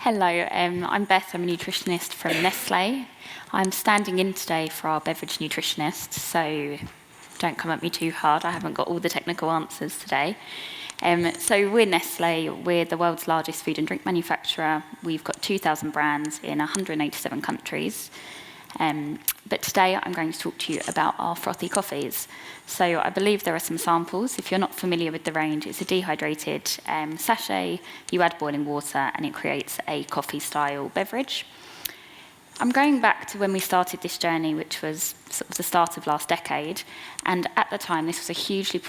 Hello, I'm Beth. I'm a nutritionist from Nestlé. I'm standing in today for our beverage nutritionist, so don't come at me too hard. I haven't got all the technical answers today. So we're Nestlé. We're the world's largest food and drink manufacturer. We've got 2,000 brands in 187 countries. But today I'm going to talk to you about our frothy coffees. So I believe there are some samples. If you're not familiar with the range, it's a dehydrated sachet. You add boiling water and it creates a coffee-style beverage. I'm going back to when we started this journey, which was sort of the start of last decade. And at the time, this was a hugely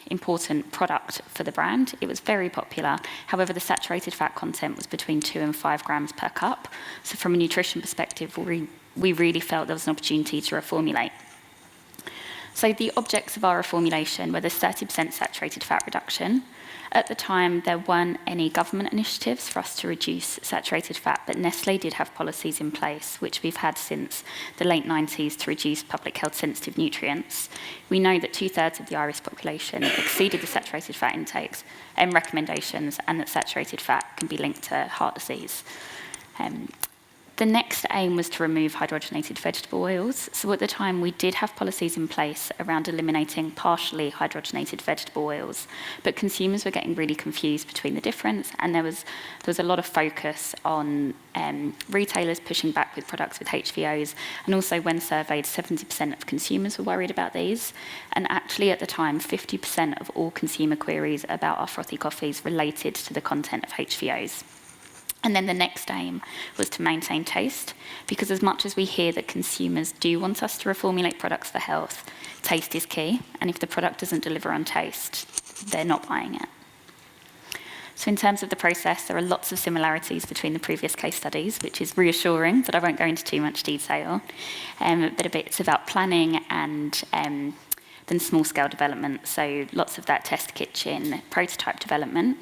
important product for the brand. It was very popular. However, the saturated fat content was between 2 and 5 grams per cup. So from a nutrition perspective, we really felt there was an opportunity to reformulate. So the objects of our reformulation were the 30% saturated fat reduction. At the time, there weren't any government initiatives for us to reduce saturated fat, but Nestlé did have policies in place, which we've had since the late 90s to reduce public health sensitive nutrients. We know that 2/3 of the Irish population exceeded the saturated fat intakes and recommendations, and that saturated fat can be linked to heart disease. The next aim was to remove hydrogenated vegetable oils. So at the time, we did have policies in place around eliminating partially hydrogenated vegetable oils, but consumers were getting really confused between the difference, and there was a lot of focus on retailers pushing back with products with HVOs, and also when surveyed, 70% of consumers were worried about these. And actually at the time, 50% of all consumer queries about our frothy coffees related to the content of HVOs. And then the next aim was to maintain taste, because as much as we hear that consumers do want us to reformulate products for health, taste is key, and if the product doesn't deliver on taste, they're not buying it. So in terms of the process, there are lots of similarities between the previous case studies, which is reassuring, but I won't go into too much detail. But it's about planning and then small-scale development, so lots of that test kitchen, prototype development.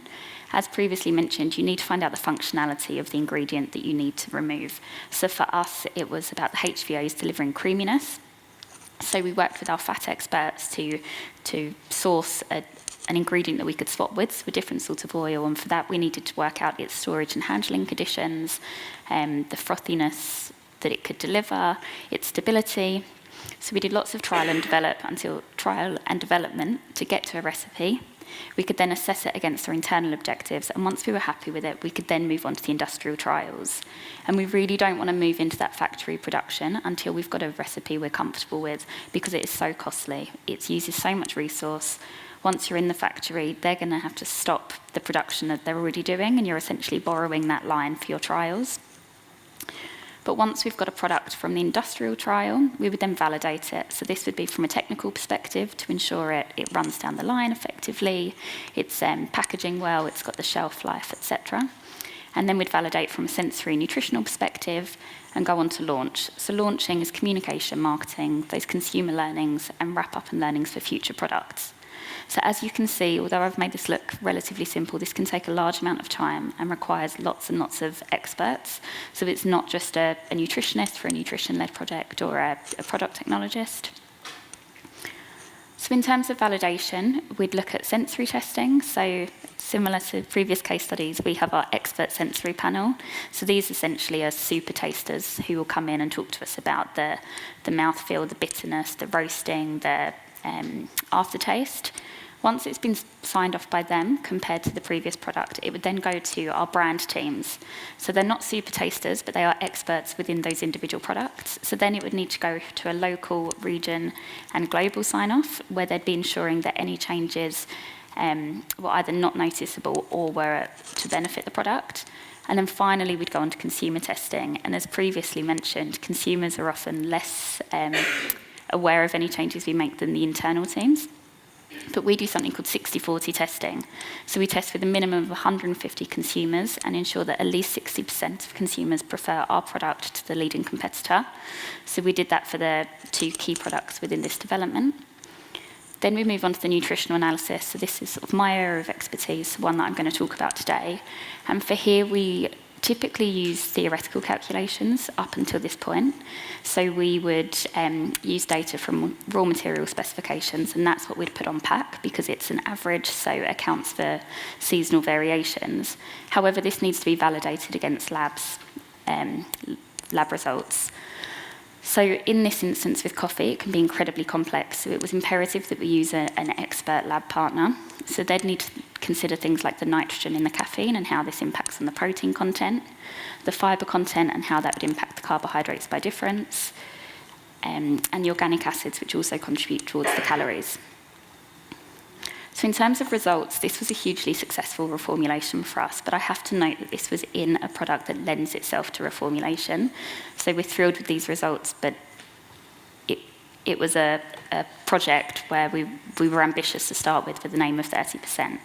As previously mentioned, you need to find out the functionality of the ingredient that you need to remove. So for us, it was about the HVOs delivering creaminess. So we worked with our fat experts to source an ingredient that we could swap with, so a different sort of oil, and for that we needed to work out its storage and handling conditions, the frothiness that it could deliver, its stability. So we did lots of trial and development to get to a recipe. We could then assess it against our internal objectives, and once we were happy with it, we could then move on to the industrial trials. And we really don't want to move into that factory production until we've got a recipe we're comfortable with, because it is so costly. It uses so much resource. Once you're in the factory, they're going to have to stop the production that they're already doing, and you're essentially borrowing that line for your trials. But once we've got a product from the industrial trial, we would then validate it. So this would be from a technical perspective to ensure it runs down the line effectively, it's packaging well, it's got the shelf life, etc. And then we'd validate from a sensory nutritional perspective and go on to launch. So launching is communication, marketing, those consumer learnings, and wrap-up and learnings for future products. So as you can see, although I've made this look relatively simple, this can take a large amount of time and requires lots and lots of experts. So it's not just a nutritionist for a nutrition-led project or a product technologist. So in terms of validation, we'd look at sensory testing. So similar to previous case studies, we have our expert sensory panel. So these essentially are super tasters who will come in and talk to us about the mouthfeel, the bitterness, the roasting, the aftertaste. Once it's been signed off by them compared to the previous product, it would then go to our brand teams. So they're not super tasters, but they are experts within those individual products. So then it would need to go to a local, region, and global sign-off, where they'd be ensuring that any changes were either not noticeable or were to benefit the product. And then finally, we'd go on to consumer testing. And as previously mentioned, consumers are often less aware of any changes we make than the internal teams. But we do something called 60/40 testing. So we test with a minimum of 150 consumers and ensure that at least 60% of consumers prefer our product to the leading competitor. So we did that for the 2 key products within this development. Then we move on to the nutritional analysis. So this is sort of my area of expertise, one that I'm going to talk about today. And for here, we typically use theoretical calculations up until this point. So we would use data from raw material specifications, and that's what we'd put on pack because it's an average, so it accounts for seasonal variations. However, this needs to be validated against lab results. So in this instance with coffee, it can be incredibly complex. So it was imperative that we use an expert lab partner. So they'd need to consider things like the nitrogen in the caffeine and how this impacts on the protein content, the fibre content and how that would impact the carbohydrates by difference, and the organic acids, which also contribute towards the calories. So in terms of results, this was a hugely successful reformulation for us, but I have to note that this was in a product that lends itself to reformulation. So we're thrilled with these results, but it was a project where we were ambitious to start with the name of 30%.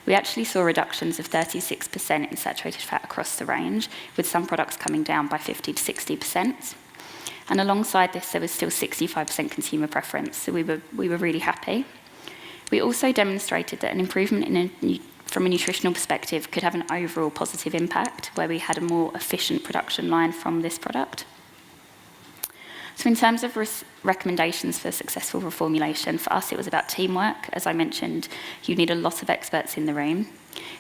We actually saw reductions of 36% in saturated fat across the range, with some products coming down by 50 to 60%. And alongside this, there was still 65% consumer preference, so we were really happy. We also demonstrated that an improvement from a nutritional perspective could have an overall positive impact, where we had a more efficient production line from this product. So in terms of recommendations for successful reformulation, for us it was about teamwork. As I mentioned, you need a lot of experts in the room.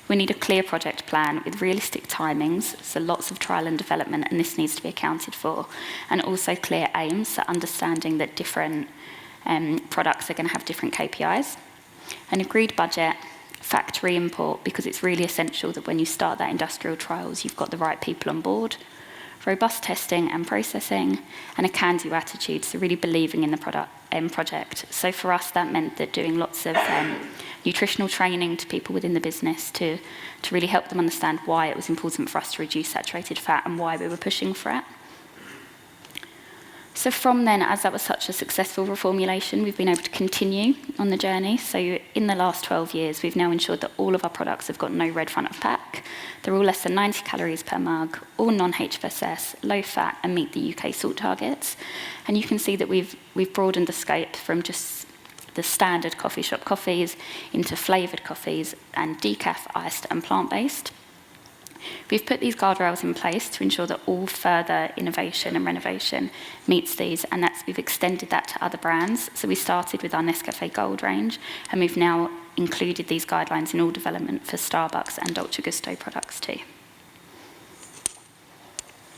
We need a clear project plan with realistic timings, so lots of trial and development, and this needs to be accounted for. And also clear aims, so understanding that different products are going to have different KPIs. An agreed budget, factory import, because it's really essential that when you start that industrial trials, you've got the right people on board. Robust testing and processing, and a can-do attitude, so really believing in the project. So for us, that meant that doing lots of nutritional training to people within the business to really help them understand why it was important for us to reduce saturated fat and why we were pushing for it. So from then, as that was such a successful reformulation, we've been able to continue on the journey. So in the last 12 years, we've now ensured that all of our products have got no red front of pack. They're all less than 90 calories per mug, all non-HFSS, low fat, and meet the UK salt targets. And you can see that we've broadened the scope from just the standard coffee shop coffees into flavoured coffees and decaf, iced, and plant-based. We've put these guardrails in place to ensure that all further innovation and renovation meets these, and we've extended that to other brands. So we started with our Nescafe Gold range, and we've now included these guidelines in all development for Starbucks and Dolce Gusto products too.